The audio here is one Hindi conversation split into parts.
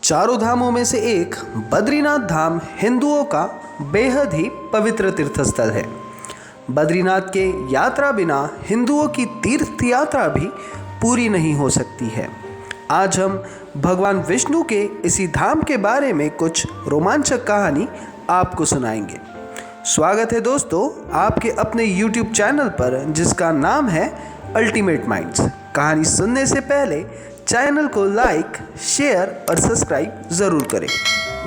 चारों धामों में से एक बद्रीनाथ धाम हिंदुओं का बेहद ही पवित्र तीर्थस्थल है। बद्रीनाथ के यात्रा बिना हिंदुओं की तीर्थ यात्रा भी पूरी नहीं हो सकती है। आज हम भगवान विष्णु के इसी धाम के बारे में कुछ रोमांचक कहानी आपको सुनाएंगे। स्वागत है दोस्तों आपके अपने YouTube चैनल पर जिसका नाम है अल्टीमेट माइंड्स। कहानी सुनने से पहले चैनल को लाइक, शेयर और सब्सक्राइब ज़रूर करें।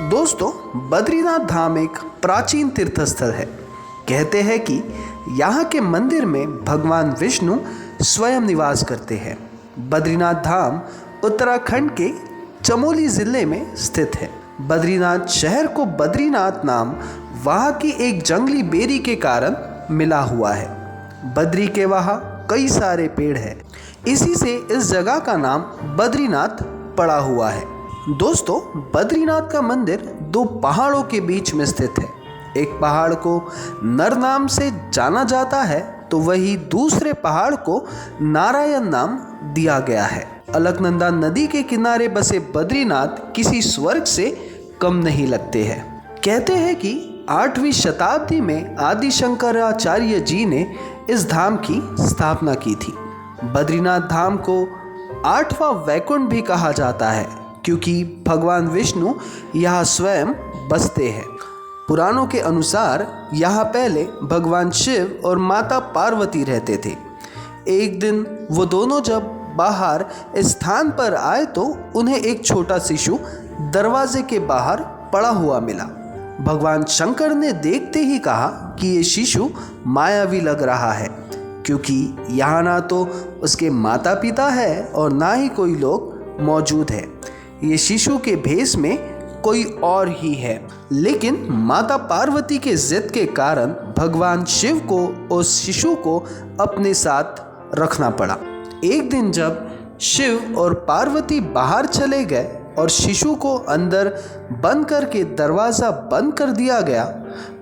दोस्तों, बद्रीनाथ धाम एक प्राचीन तीर्थस्थल है। कहते हैं कि यहाँ के मंदिर में भगवान विष्णु स्वयं निवास करते हैं। बद्रीनाथ धाम उत्तराखंड के चमोली ज़िले में स्थित है। बद्रीनाथ शहर को बद्रीनाथ नाम वहाँ की एक जंगली बेरी के कारण मिला हुआ है। बद्री के वहाँ कई सारे पेड़ हैं, इसी से इस जगह का नाम बद्रीनाथ पड़ा हुआ है। दोस्तों, बद्रीनाथ का मंदिर दो पहाड़ों के बीच में स्थित है। एक पहाड़ को नर नाम से जाना जाता है तो वही दूसरे पहाड़ को नारायण नाम दिया गया है। अलकनंदा नदी के किनारे बसे बद्रीनाथ किसी स्वर्ग से कम नहीं लगते हैं। कहते हैं कि 8वीं शताब्दी में आदि शंकराचार्य जी ने इस धाम की स्थापना की थी। बद्रीनाथ धाम को 8वां वैकुंठ भी कहा जाता है क्योंकि भगवान विष्णु यहाँ स्वयं बसते हैं। पुराणों के अनुसार यहाँ पहले भगवान शिव और माता पार्वती रहते थे। एक दिन वो दोनों जब बाहर इस स्थान पर आए तो उन्हें एक छोटा शिशु दरवाजे के बाहर पड़ा हुआ मिला। भगवान शंकर ने देखते ही कहा कि ये शिशु मायावी लग रहा है क्योंकि यहाँ ना तो उसके माता पिता है और ना ही कोई लोग मौजूद है। ये शिशु के भेष में कोई और ही है। लेकिन माता पार्वती के जिद के कारण भगवान शिव को उस शिशु को अपने साथ रखना पड़ा। एक दिन जब शिव और पार्वती बाहर चले गए और शिशु को अंदर बंद करके दरवाज़ा बंद कर दिया गया,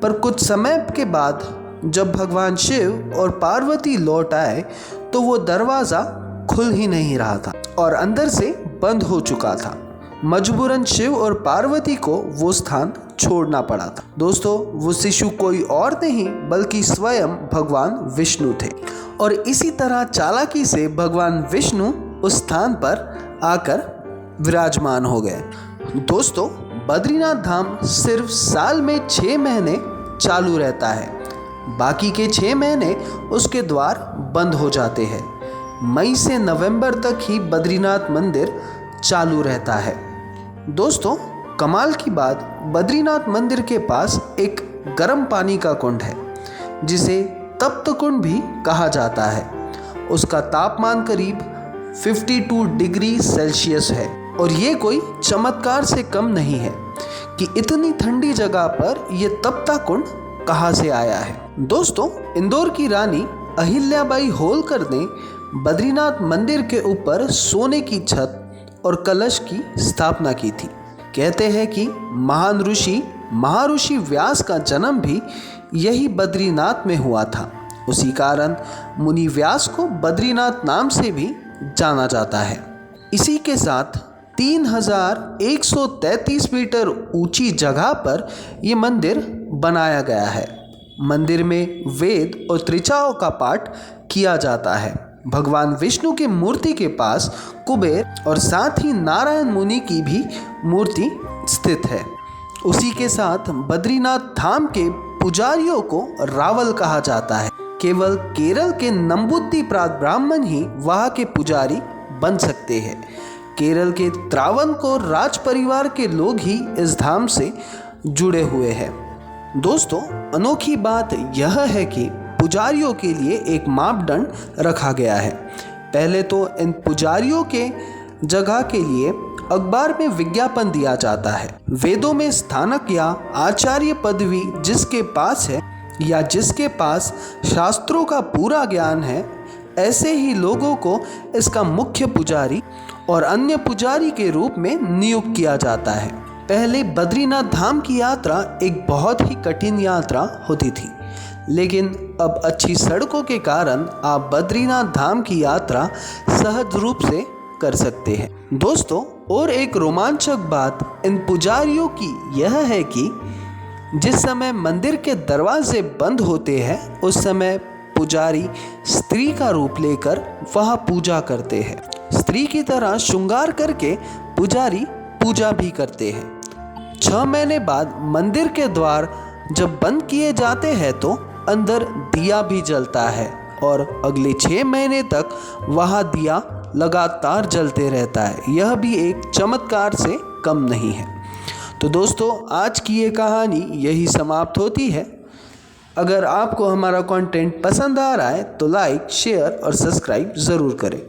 पर कुछ समय के बाद जब भगवान शिव और पार्वती लौट आए तो वो दरवाज़ा खुल ही नहीं रहा था और अंदर से बंद हो चुका था। मजबूरन शिव और पार्वती को वो स्थान छोड़ना पड़ा था। दोस्तों, वो शिशु कोई और नहीं बल्कि स्वयं भगवान विष्णु थे और इसी तरह चालाकी से भगवान विष्णु उस स्थान पर आकर विराजमान हो गए। दोस्तों, बद्रीनाथ धाम सिर्फ साल में 6 महीने चालू रहता है। बाकी के 6 महीने उसके द्वार बंद हो जाते हैं। मई से नवंबर तक ही बद्रीनाथ मंदिर चालू रहता है। दोस्तों, कमाल की बात, बद्रीनाथ मंदिर के पास एक गर्म पानी का कुंड है जिसे तप्त कुंड भी कहा जाता है। उसका तापमान करीब 52 डिग्री सेल्सियस है और ये कोई चमत्कार से कम नहीं है कि इतनी ठंडी जगह पर यह तप्ता कुंड कहाँ से आया है। दोस्तों, इंदौर की रानी अहिल्याबाई होलकर ने बद्रीनाथ मंदिर के ऊपर सोने की छत और कलश की स्थापना की थी। कहते हैं कि महान ऋषि महर्षि व्यास का जन्म भी यही बद्रीनाथ में हुआ था। उसी कारण मुनि व्यास को बद्रीनाथ नाम से भी जाना जाता है। इसी के साथ 3133 मीटर ऊंची जगह पर यह मंदिर बनाया गया है। मंदिर में वेद और त्रिचाओं का पाठ किया जाता है। भगवान विष्णु की मूर्ति के पास कुबेर और साथ ही नारायण मुनि की भी मूर्ति स्थित है। उसी के साथ बद्रीनाथ धाम के पुजारियों को रावल कहा जाता है। केवल केरल के नंबूद्री ब्राह्मण ही वहाँ के पुजारी बन सकते हैं। केरल के त्रावणकोर राज परिवार के लोग ही इस धाम से जुड़े हुए हैं। दोस्तों, अनोखी बात यह है कि पुजारियों के लिए एक मापदंड रखा गया है। पहले तो इन पुजारियों के जगह के लिए अखबार में विज्ञापन दिया जाता है। वेदों में स्थानक या आचार्य पदवी जिसके पास है या जिसके पास शास्त्रों का पूरा ज्ञान है, ऐसे ही लोगों को इसका मुख्य पुजारी और अन्य पुजारी के रूप में नियुक्त किया जाता है। पहले बद्रीनाथ धाम की यात्रा एक बहुत ही कठिन यात्रा होती थी, लेकिन अब अच्छी सड़कों के कारण आप बद्रीनाथ धाम की यात्रा सहज रूप से कर सकते हैं। दोस्तों, और एक रोमांचक बात इन पुजारियों की यह है कि जिस समय मंदिर के दरवाजे बंद होते हैं उस समय पुजारी स्त्री का रूप लेकर वहाँ पूजा करते हैं। स्त्री की तरह श्रृंगार करके पुजारी पूजा भी करते हैं। 6 महीने बाद मंदिर के द्वार जब बंद किए जाते हैं तो अंदर दिया भी जलता है और अगले 6 महीने तक वहाँ दिया लगातार जलते रहता है। यह भी एक चमत्कार से कम नहीं है। तो दोस्तों, आज की ये कहानी यही समाप्त होती है। अगर आपको हमारा कंटेंट पसंद आ रहा है तो लाइक, शेयर और सब्सक्राइब ज़रूर करें।